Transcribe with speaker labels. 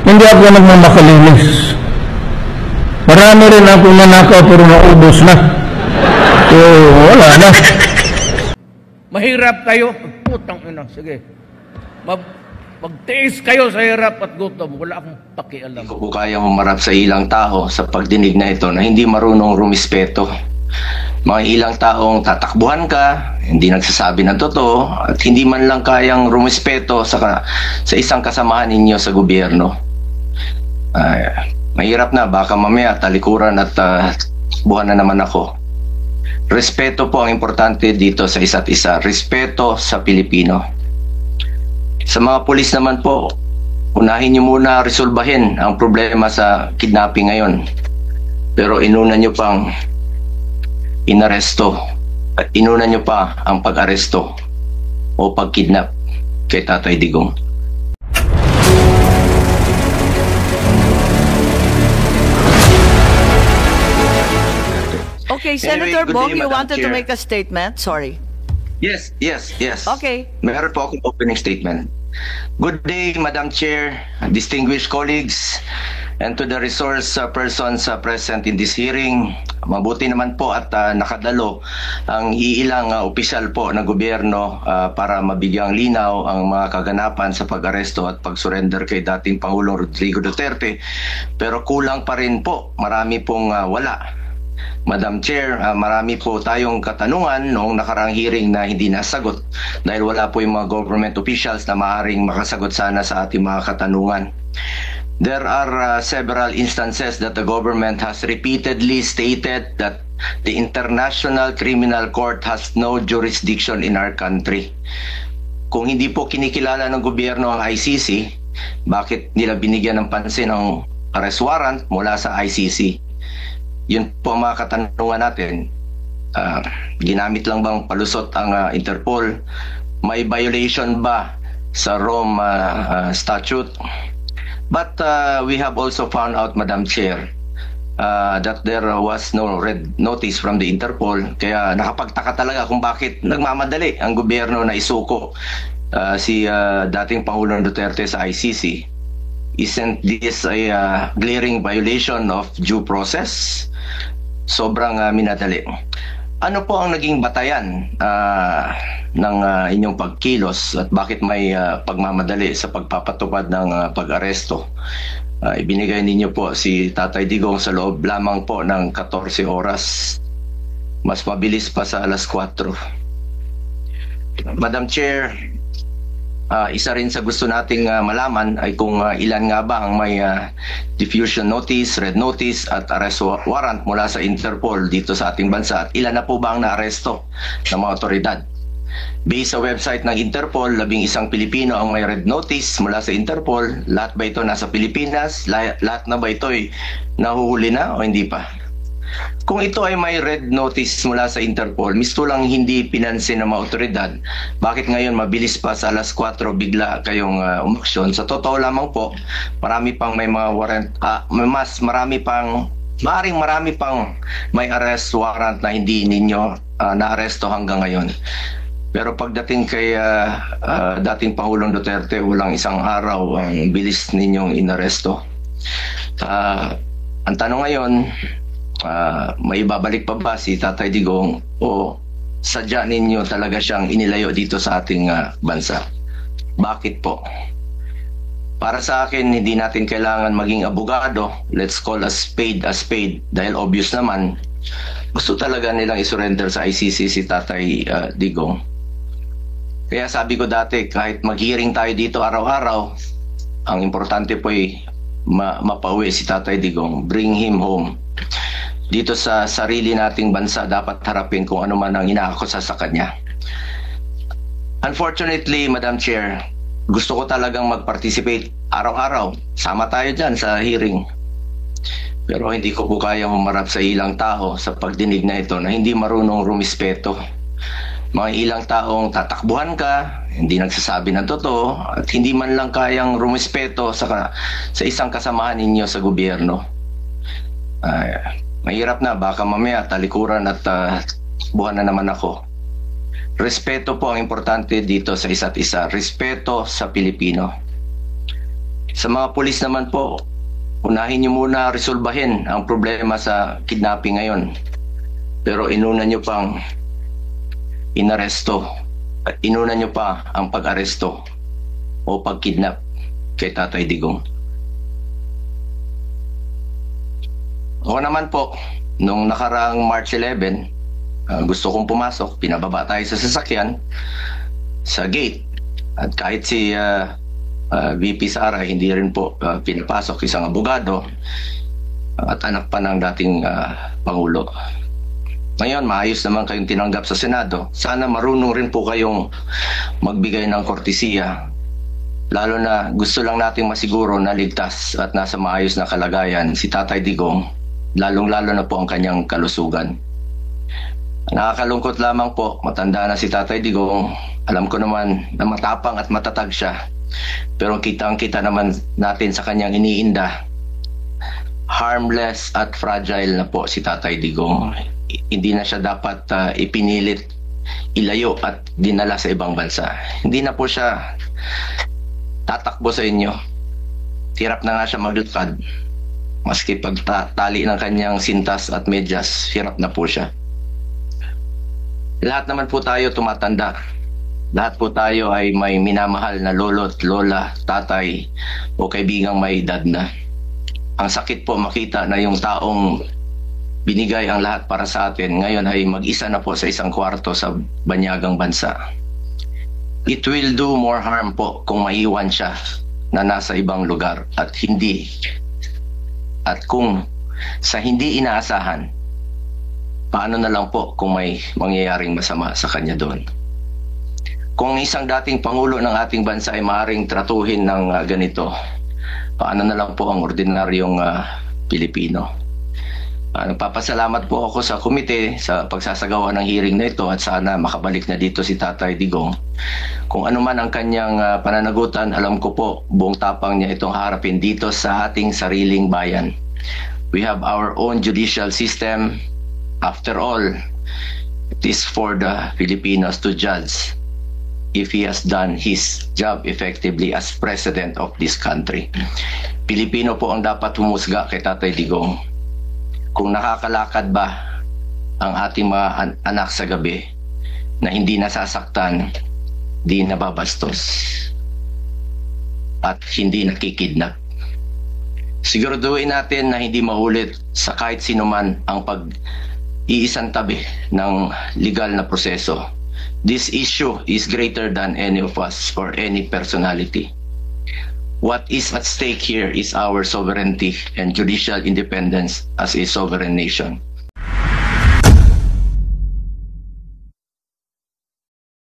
Speaker 1: Hindi ako nagmamakalinis. Marami rin ako nanakaw pero naubos na. So, wala na.
Speaker 2: Mahirap kayo. Putang ina. Sige. Magtiis kayo sa hirap at gutom. Wala akong pakialam.
Speaker 3: Hindi ko po kaya humarap sa ilang tao sa pagdinig na ito na hindi marunong rumispeto. Mga ilang taong tatakbuhan ka, hindi nagsasabi ng totoo, at hindi man lang kayang rumispeto sa isang kasamahan ninyo sa gobyerno. Mahirap na, baka mamaya talikuran at buwan na naman ako. Respeto po ang importante dito sa isa't isa. Respeto sa Pilipino. Sa mga pulis naman po, unahin nyo muna resolbahin ang problema sa kidnapping ngayon. Pero inuna nyo pang inaresto at inuna nyo pa ang pag-aresto o pag-kidnap kay Tatay Digong.
Speaker 4: Okay, Senator
Speaker 3: Anyway, good
Speaker 4: Bong,
Speaker 3: day,
Speaker 4: you
Speaker 3: Madam
Speaker 4: wanted to
Speaker 3: Chair.
Speaker 4: make a statement? Sorry.
Speaker 3: Yes.
Speaker 4: Okay.
Speaker 3: Meron po akong opening statement. Good day, Madam Chair, distinguished colleagues, and to the resource persons present in this hearing. Mabuti naman po at nakadalo ang iilang opisyal po ng gobyerno para mabigyang linaw ang mga kaganapan sa pag-aresto at pag-surrender kay dating Pangulong Rodrigo Duterte. Pero kulang pa rin po, marami pong wala. Madam Chair, marami po tayong katanungan noong nakarang hearing na hindi nasagot dahil wala po yung mga government officials na maaaring makasagot sana sa ating mga katanungan. There are several instances that the government has repeatedly stated that the International Criminal Court has no jurisdiction in our country. Kung hindi po kinikilala ng gobyerno ang ICC, bakit nila binigyan ng pansin ang arrest warrant mula sa ICC? Yun po ang mga katanungan natin. Ginamit lang bang palusot ang Interpol? May violation ba sa Rome Statute? But we have also found out, Madam Chair, that there was no red notice from the Interpol. Kaya nakapagtaka talaga kung bakit nagmamadali ang gobyerno na isuko si dating Pangulong Duterte sa ICC. Isn't this a glaring violation of due process? Sobrang minadali. Ano po ang naging batayan ng inyong pagkilos at bakit may pagmamadali sa pagpapatupad ng pag-aresto? Ibinigay ninyo po si Tatay Digong sa loob lamang po ng 14 oras. Mas mabilis pa sa alas 4. Madam Chair, isa rin sa gusto nating malaman ay kung ilan nga ba ang may diffusion notice, red notice at arrest warrant mula sa Interpol dito sa ating bansa at ilan na po ba ang naaresto ng mga otoridad. Based sa website ng Interpol, 11 Pilipino ang may red notice mula sa Interpol. Lahat ba ito nasa Pilipinas? Lahat na ba ito ay nahuhuli na o hindi pa? Kung ito ay may red notice mula sa Interpol, misto lang hindi pinansin ng mga otoridad, bakit ngayon mabilis pa sa alas 4 bigla kayong umaksyon? Sa totoo lamang po, marami pang may mga warrant, marami pang may arrest warrant na hindi ninyo naaresto hanggang ngayon. Pero pagdating kay dating Pangulong Duterte, walang isang araw ang bilis ninyong inaresto. Ang tanong ngayon, may babalik pa ba si Tatay Digong o sadya ninyo talaga siyang inilayo dito sa ating bansa? Bakit po? Para sa akin, hindi natin kailangan maging abogado. Let's call a spade dahil obvious naman, gusto talaga nilang isurrender sa ICC si Tatay Digong. Kaya sabi ko dati, kahit mag-hearing tayo dito araw-araw, ang importante po ay mapauwi si Tatay Digong, bring him home. Dito sa sarili nating bansa, dapat harapin kung ano man ang inaakusa sa kanya. Unfortunately, Madam Chair, gusto ko talagang mag-participate araw-araw. Sama tayo dyan sa hearing. Pero hindi ko po kaya humarap sa ilang tao sa pagdinig na ito na hindi marunong rumispeto. Mga ilang taong tatakbuhan ka, hindi nagsasabi ng totoo, at hindi man lang kayang rumispeto sa isang kasamahan ninyo sa gobyerno. Mahirap na, baka mamaya talikuran at buwan na naman ako. Respeto po ang importante dito sa isa't isa. Respeto sa Pilipino. Sa mga pulis naman po, unahin nyo muna resolbahin ang problema sa kidnapping ngayon. Pero inuna nyo pang inaresto. Inuna nyo pa ang pag-aresto o pag-kidnap kay Tatay Digong. Ako naman po, nung nakaraang March 11, gusto kong pumasok, pinababa tayo sa sasakyan, sa gate. At kahit si VP Sara, hindi rin po pinapasok, isang abogado at anak pa ng dating Pangulo. Ngayon, maayos naman kayong tinanggap sa Senado. Sana marunong rin po kayong magbigay ng kortesiya. Lalo na gusto lang nating masiguro na ligtas at nasa maayos na kalagayan si Tatay Digong, lalong-lalo na po ang kanyang kalusugan. Nakakalungkot lamang po, matanda na si Tatay Digong. Alam ko naman na matapang at matatag siya. Pero kitang-kita naman natin sa kanyang iniinda, harmless at fragile na po si Tatay Digong. Hindi na siya dapat ipinilit, ilayo at dinala sa ibang bansa. Hindi na po siya tatakbo sa inyo. Hirap na nga siya maglakad. Maski pagtali ng kanyang sintas at medyas, hirap na po siya. Lahat naman po tayo tumatanda. Lahat po tayo ay may minamahal na lolo't lola, tatay o kaibigang may edad na. Ang sakit po makita na yung taong binigay ang lahat para sa atin ngayon ay mag-isa na po sa isang kwarto sa banyagang bansa. It will do more harm po kung maiwan siya na nasa ibang lugar at kung sa hindi inaasahan, paano na lang po kung may mangyayaring masama sa kanya doon. Kung isang dating Pangulo ng ating bansa ay maaaring tratuhin ng ganito, paano na lang po ang ordinaryong Pilipino? Nagpapasalamat po ako sa komite sa pagsasagawa ng hearing na ito at sana makabalik na dito si Tatay Digong. Kung ano man ang kanyang pananagutan, alam ko po buong tapang niya itong harapin dito sa ating sariling bayan. We have our own judicial system. After all, it is for the Filipinos to judge if he has done his job effectively as president of this country. Pilipino po ang dapat humusga kay Tatay Digong. Kung nakakalakad ba ang ating mga anak sa gabi na hindi nasasaktan, di nababastos, at hindi nakikidnap. Siguraduhin natin na hindi maulit sa kahit sino man ang pag-iisang tabi ng legal na proseso. This issue is greater than any of us or any personality. What is at stake here is our sovereignty and judicial independence as a sovereign nation.